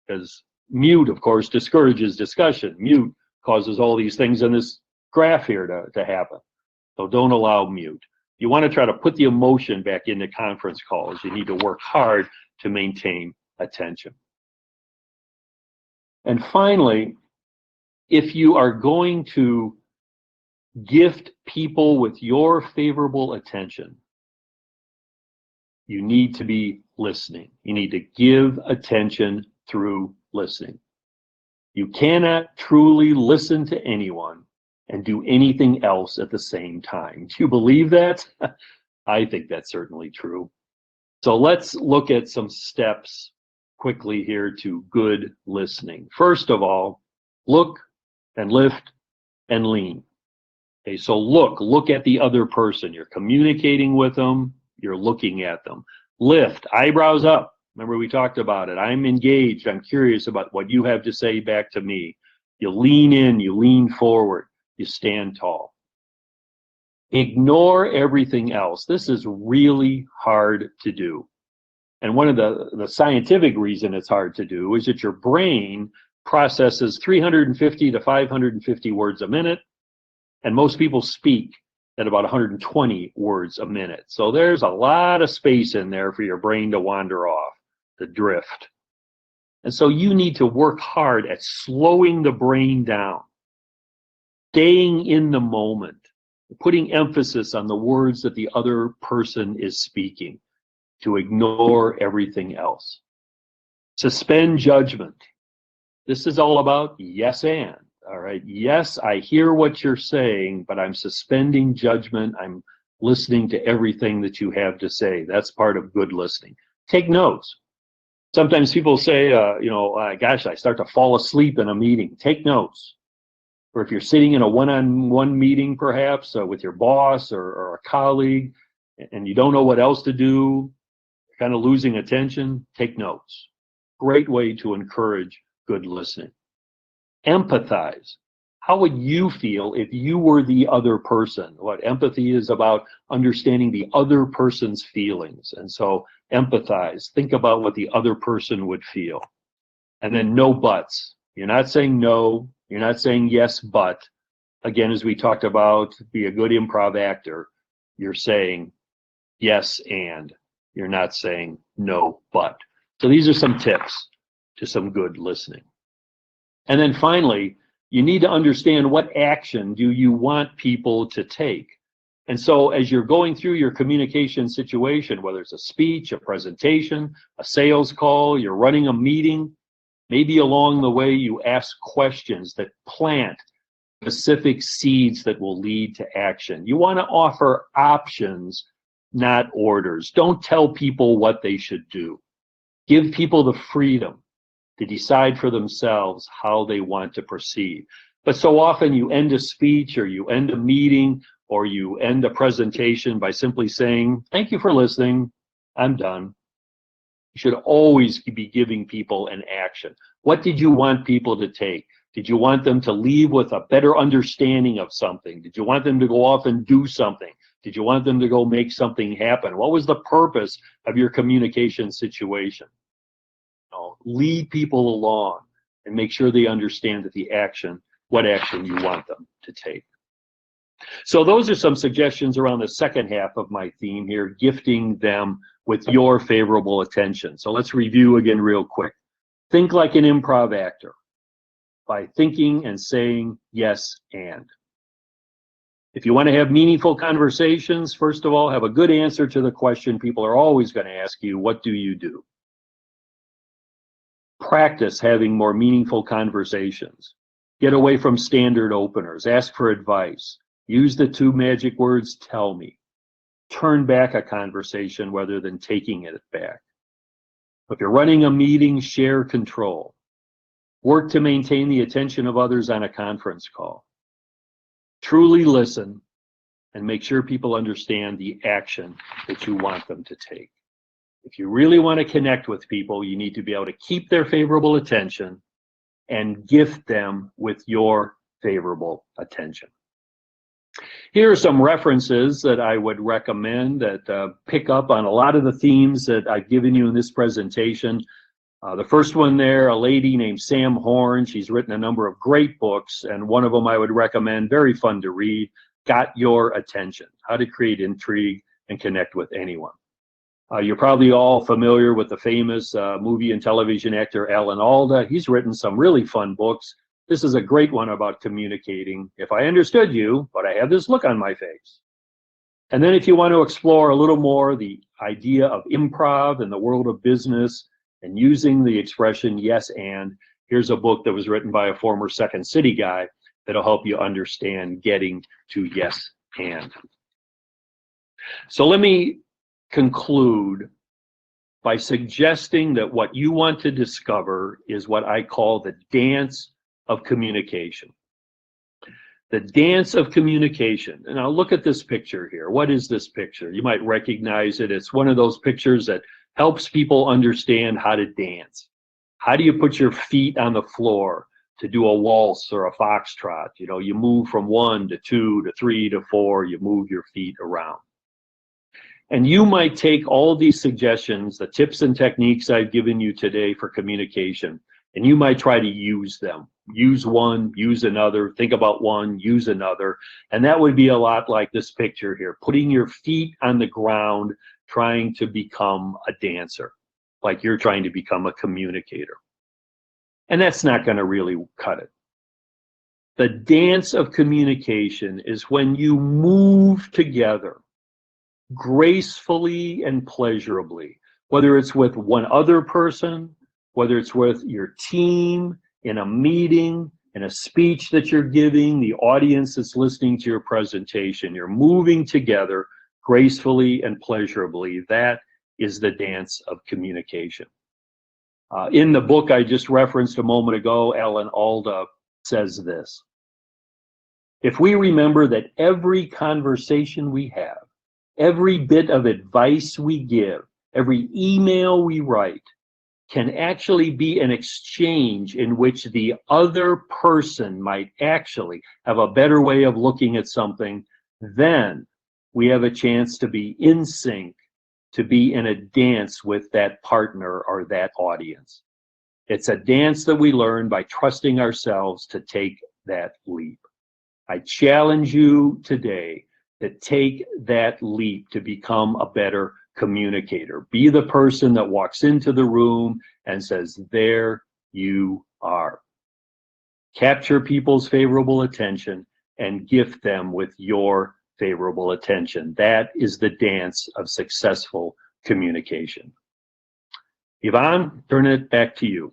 because mute, of course, discourages discussion. Mute causes all these things in this graph here to happen. So don't allow mute. You want to try to put the emotion back into conference calls. You need to work hard to maintain attention. And finally, if you are going to gift people with your favorable attention, you need to be listening. You need to give attention through listening. You cannot truly listen to anyone and do anything else at the same time. Do you believe that? I think that's certainly true. So let's look at some steps quickly here to good listening. First of all, look and lift and lean. Okay, so look at the other person. You're communicating with them, you're looking at them. Lift, eyebrows up. Remember we talked about it. I'm engaged, I'm curious about what you have to say back to me. You lean in, you lean forward, you stand tall. Ignore everything else. This is really hard to do. And one of the scientific reason it's hard to do is that your brain processes 350 to 550 words a minute, and most people speak at about 120 words a minute. So there's a lot of space in there for your brain to wander off, to drift. And so you need to work hard at slowing the brain down, staying in the moment, putting emphasis on the words that the other person is speaking, to ignore everything else. Suspend judgment. This is all about yes and. All right. Yes, I hear what you're saying, but I'm suspending judgment. I'm listening to everything that you have to say. That's part of good listening. Take notes. Sometimes people say, gosh, I start to fall asleep in a meeting. Take notes. Or if you're sitting in a one-on-one meeting, perhaps with your boss or a colleague, and you don't know what else to do, kind of losing attention, take notes. Great way to encourage good listening. Empathize. How would you feel if you were the other person? What empathy is about, understanding the other person's feelings. And so empathize. Think about what the other person would feel. And then no buts. You're not saying no. You're not saying yes, but. Again, as we talked about, be a good improv actor. You're saying yes, and. You're not saying no, but. So these are some tips to some good listening. And then finally, you need to understand what action do you want people to take. And so as you're going through your communication situation, whether it's a speech, a presentation, a sales call, you're running a meeting, maybe along the way you ask questions that plant specific seeds that will lead to action. You want to offer options, not orders. Don't tell people what they should do. Give people the freedom to decide for themselves how they want to proceed. But so often you end a speech or you end a meeting or you end a presentation by simply saying, thank you for listening, I'm done. You should always be giving people an action. What did you want people to take? Did you want them to leave with a better understanding of something? Did you want them to go off and do something? Did you want them to go make something happen? What was the purpose of your communication situation? Lead people along and make sure they understand that what action you want them to take. So those are some suggestions around the second half of my theme here, gifting them with your favorable attention. So let's review again real quick. Think like an improv actor by thinking and saying yes and. If you want to have meaningful conversations, first of all, have a good answer to the question people are always going to ask you, what do you do? Practice having more meaningful conversations. Get away from standard openers. Ask for advice. Use the two magic words, tell me. Turn back a conversation rather than taking it back. If you're running a meeting, share control. Work to maintain the attention of others on a conference call. Truly listen and make sure people understand the action that you want them to take. If you really want to connect with people, you need to be able to keep their favorable attention and gift them with your favorable attention. Here are some references that I would recommend that pick up on a lot of the themes that I've given you in this presentation. The first one there, a lady named Sam Horn. She's written a number of great books, and one of them I would recommend, very fun to read, Got Your Attention, How to Create Intrigue and Connect with Anyone. You're probably all familiar with the famous movie and television actor Alan Alda. He's written some really fun books. This is a great one about communicating. If I understood you, but I have this look on my face. And then if you want to explore a little more the idea of improv in the world of business and using the expression yes and, here's a book that was written by a former Second City guy that'll help you understand getting to yes and. So let me conclude by suggesting that what you want to discover is what I call the dance of communication. The dance of communication. And now look at this picture here. What is this picture? You might recognize it. It's one of those pictures that helps people understand how to dance. How do you put your feet on the floor to do a waltz or a foxtrot? You know, you move from 1 to 2 to 3 to 4, you move your feet around. And you might take all these suggestions, the tips and techniques I've given you today for communication, and you might try to use them. Use one, use another, think about one, use another. And that would be a lot like this picture here, putting your feet on the ground, trying to become a dancer, like you're trying to become a communicator. And that's not going to really cut it. The dance of communication is when you move together gracefully and pleasurably, whether it's with one other person, whether it's with your team, in a meeting, in a speech that you're giving, the audience that's listening to your presentation. You're moving together gracefully and pleasurably. That is the dance of communication. In the book I just referenced a moment ago, Alan Alda says this: if we remember that every conversation we have, every bit of advice we give, every email we write, can actually be an exchange in which the other person might actually have a better way of looking at something, then we have a chance to be in sync, to be in a dance with that partner or that audience. It's a dance that we learn by trusting ourselves to take that leap. I challenge you today to take that leap to become a better communicator. Be the person that walks into the room and says, there you are. Capture people's favorable attention and gift them with your favorable attention. That is the dance of successful communication. Yvonne, turn it back to you.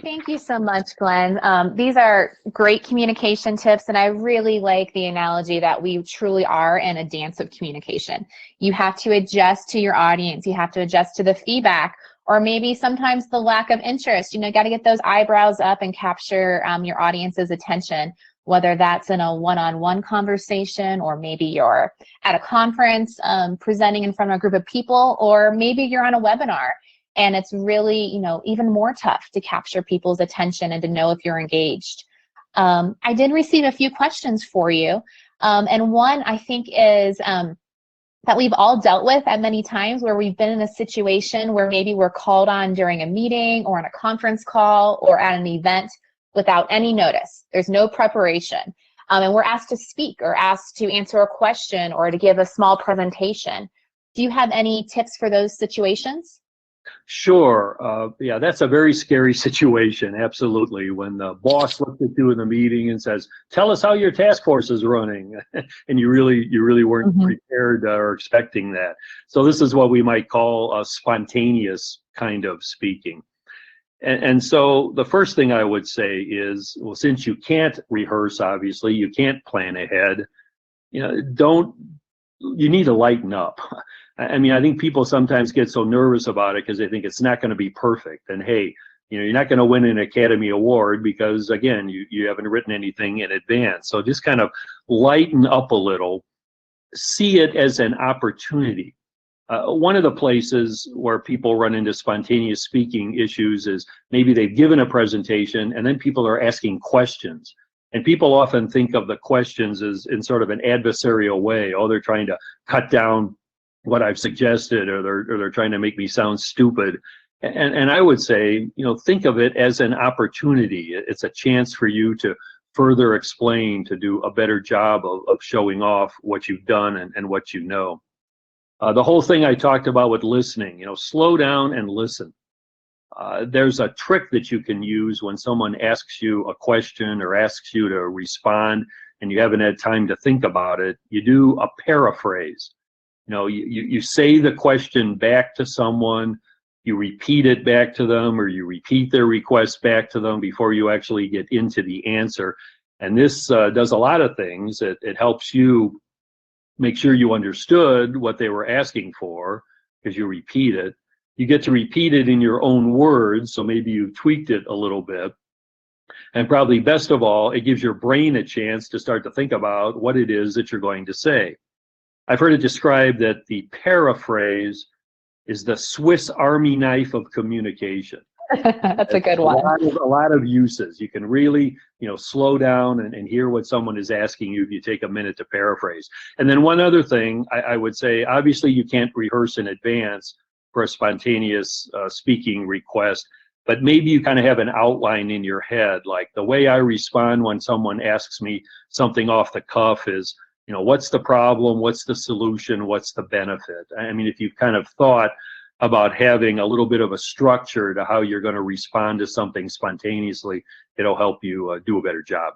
Thank you so much, Glenn. These are great communication tips, and I really like the analogy that we truly are in a dance of communication. You have to adjust to your audience. You have to adjust to the feedback, or maybe sometimes the lack of interest. You know, got to get those eyebrows up and capture your audience's attention, whether that's in a one-on-one conversation, or maybe you're at a conference presenting in front of a group of people, or maybe you're on a webinar. And it's really, you know, even more tough to capture people's attention and to know if you're engaged. I did receive a few questions for you. And one I think is that we've all dealt with at many times, where we've been in a situation where maybe we're called on during a meeting or on a conference call or at an event without any notice. There's no preparation. And we're asked to speak or asked to answer a question or to give a small presentation. Do you have any tips for those situations? Sure. Yeah, that's a very scary situation. Absolutely. When the boss looks at you in the meeting and says, "Tell us how your task force is running," and you really weren't prepared or expecting that. So this is what we might call a spontaneous kind of speaking. And so the first thing I would say is, well, since you can't rehearse, obviously, you can't plan ahead, you know, you need to lighten up. I mean, I think people sometimes get so nervous about it because they think it's not going to be perfect. And hey, you know, you're not going to win an Academy Award because, again, you haven't written anything in advance. So just kind of lighten up a little. See it as an opportunity. One of the places where people run into spontaneous speaking issues is maybe they've given a presentation and then people are asking questions. And people often think of the questions as in sort of an adversarial way. Oh, they're trying to cut down what I've suggested, or they're trying to make me sound stupid. And I would say, you know, think of it as an opportunity. It's a chance for you to further explain, to do a better job of showing off what you've done and what you know. The whole thing I talked about with listening, you know, slow down and listen. There's a trick that you can use when someone asks you a question or asks you to respond and you haven't had time to think about it. You do a paraphrase. You know, you say the question back to someone, you repeat it back to them, or you repeat their request back to them before you actually get into the answer. And this does a lot of things. It helps you make sure you understood what they were asking for because you repeat it. You get to repeat it in your own words, so maybe you tweaked it a little bit. And probably best of all, it gives your brain a chance to start to think about what it is that you're going to say. I've heard it described that the paraphrase is the Swiss Army knife of communication. That's a good one. A lot of uses. You can really, slow down and hear what someone is asking you if you take a minute to paraphrase. And then one other thing I would say, obviously you can't rehearse in advance for a spontaneous speaking request, but maybe you kind of have an outline in your head, like the way I respond when someone asks me something off the cuff is, what's the problem, what's the solution, what's the benefit? I mean, if you've kind of thought about having a little bit of a structure to how you're going to respond to something spontaneously, it'll help you do a better job.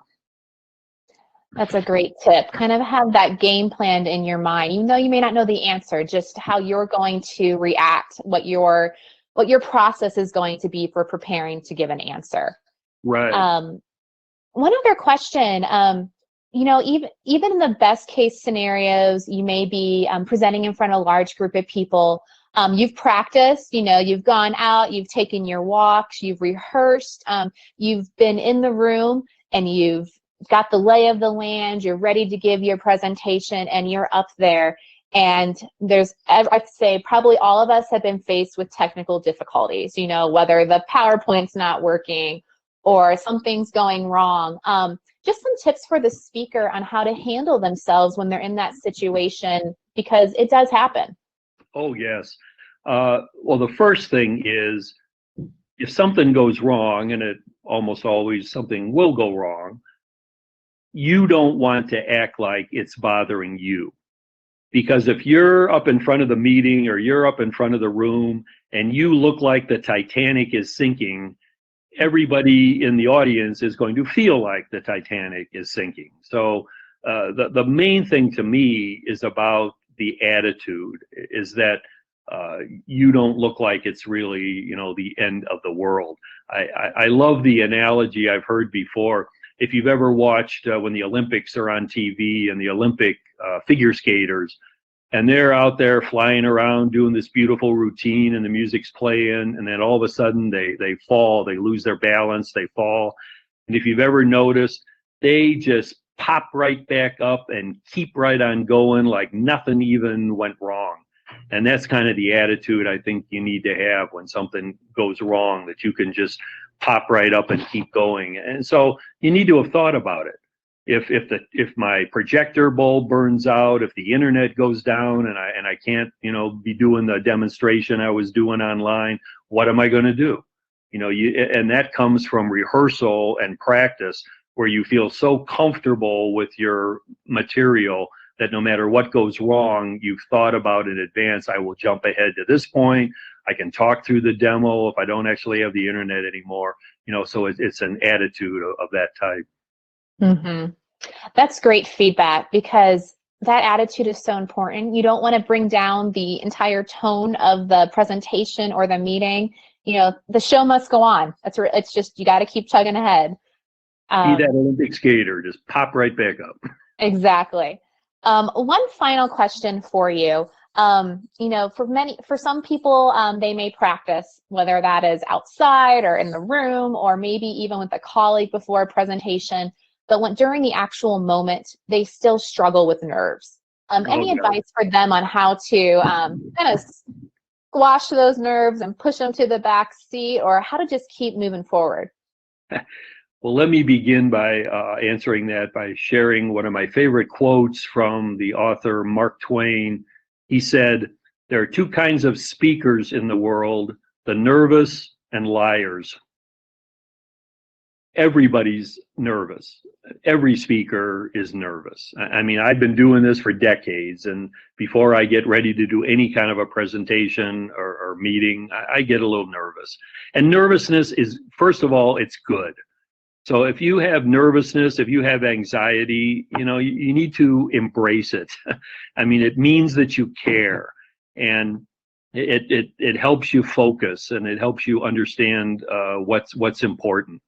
That's a great tip. Kind of have that game planned in your mind, even though you may not know the answer, just how you're going to react, what your process is going to be for preparing to give an answer. Right. One other question, even in the best case scenarios, you may be presenting in front of a large group of people. You've practiced, you've gone out, you've taken your walks, you've rehearsed, you've been in the room and you've got the lay of the land, you're ready to give your presentation and you're up there. And I'd say probably all of us have been faced with technical difficulties, whether the PowerPoint's not working or something's going wrong. Just some tips for the speaker on how to handle themselves when they're in that situation, because it does happen. Oh, yes. Well, the first thing is, if something goes wrong, and it almost always something will go wrong, you don't want to act like it's bothering you. Because if you're up in front of the meeting or you're up in front of the room and you look like the Titanic is sinking, everybody in the audience is going to feel like the Titanic is sinking. So the main thing to me is about the attitude, is that you don't look like it's really, the end of the world. I love the analogy I've heard before. If you've ever watched when the Olympics are on TV and the Olympic figure skaters, and they're out there flying around doing this beautiful routine and the music's playing, and then all of a sudden they fall, they lose their balance, they fall. And if you've ever noticed, they just pop right back up and keep right on going like nothing even went wrong. And that's kind of the attitude I think you need to have when something goes wrong, that you can just pop right up and keep going. And so you need to have thought about it. If my projector bulb burns out, if the internet goes down and I can't, be doing the demonstration I was doing online, what am I going to do? And that comes from rehearsal and practice, where you feel so comfortable with your material that no matter what goes wrong, you've thought about in advance. I will jump ahead to this point. I can talk through the demo if I don't actually have the internet anymore. So it's an attitude of that type. Mm-hmm. That's great feedback, because that attitude is so important. You don't want to bring down the entire tone of the presentation or the meeting. The show must go on. It's just, you got to keep chugging ahead. Be that Olympic skater, just pop right back up. Exactly. One final question for you. For some people, they may practice, whether that is outside or in the room, or maybe even with a colleague before a presentation. But during the actual moment, they still struggle with nerves. Any advice for them on how to kind of squash those nerves and push them to the back seat, or how to just keep moving forward? Well, let me begin by answering that by sharing one of my favorite quotes from the author Mark Twain. He said, "There are two kinds of speakers in the world, the nervous and liars." Everybody's nervous. Every speaker is nervous. I mean, I've been doing this for decades, and before I get ready to do any kind of a presentation or meeting, I get a little nervous. And nervousness is, first of all, it's good. So if you have nervousness, if you have anxiety, you need to embrace it. I mean, it means that you care, and it helps you focus, and it helps you understand what's important.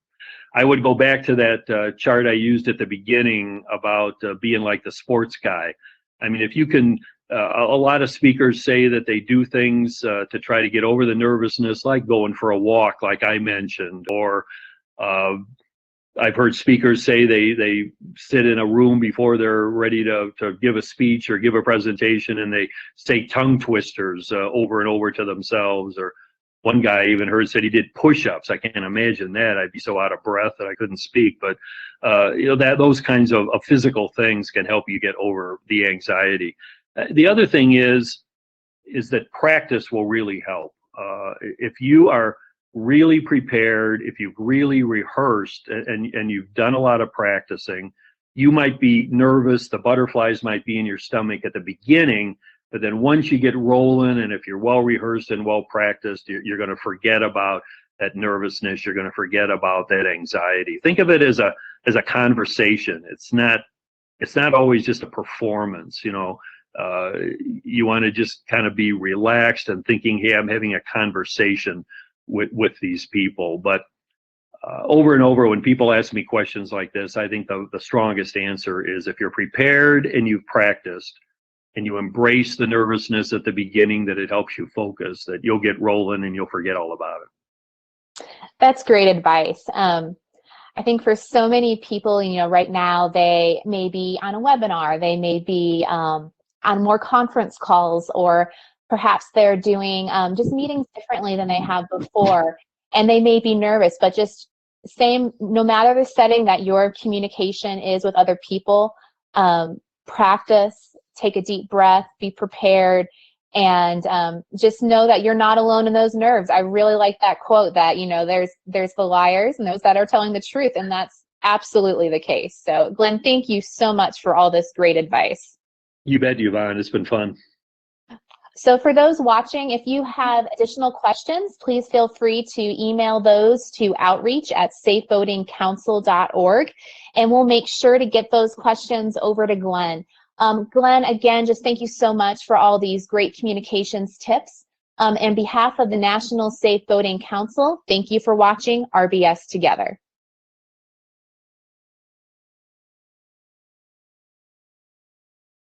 I would go back to that chart I used at the beginning about being like the sports guy. I mean, if you can, a lot of speakers say that they do things to try to get over the nervousness, like going for a walk, like I mentioned, or I've heard speakers say they sit in a room before they're ready to give a speech or give a presentation, and they say tongue twisters over and over to themselves. Or one guy I even heard said he did push-ups. I can't imagine that. I'd be so out of breath that I couldn't speak. But those kinds of physical things can help you get over the anxiety. The other thing is that practice will really help. If you are really prepared, if you've really rehearsed and you've done a lot of practicing, you might be nervous, the butterflies might be in your stomach at the beginning, but then once you get rolling, and if you're well rehearsed and well practiced, you're going to forget about that nervousness, you're going to forget about that anxiety. Think of it as a conversation. It's not always just a performance, you want to just kind of be relaxed and thinking, hey, I'm having a conversation with these people. But over and over, when people ask me questions like this, I think the strongest answer is if you're prepared and you've practiced and you embrace the nervousness at the beginning, that it helps you focus, that you'll get rolling and you'll forget all about it. That's great advice. I think for so many people, right now, they may be on a webinar, they may be on more conference calls, or perhaps they're doing just meetings differently than they have before, and they may be nervous, but just no matter the setting that your communication is with other people, practice, take a deep breath, be prepared, and just know that you're not alone in those nerves. I really like that quote that, there's the liars and those that are telling the truth, and that's absolutely the case. So Glenn, thank you so much for all this great advice. You bet, Yvonne. It's been fun. So for those watching, if you have additional questions, please feel free to email those to outreach@safevotingcouncil.org, and we'll make sure to get those questions over to Glenn. Glenn, again, just thank you so much for all these great communications tips. On behalf of the National Safe Voting Council, thank you for watching RBS Together.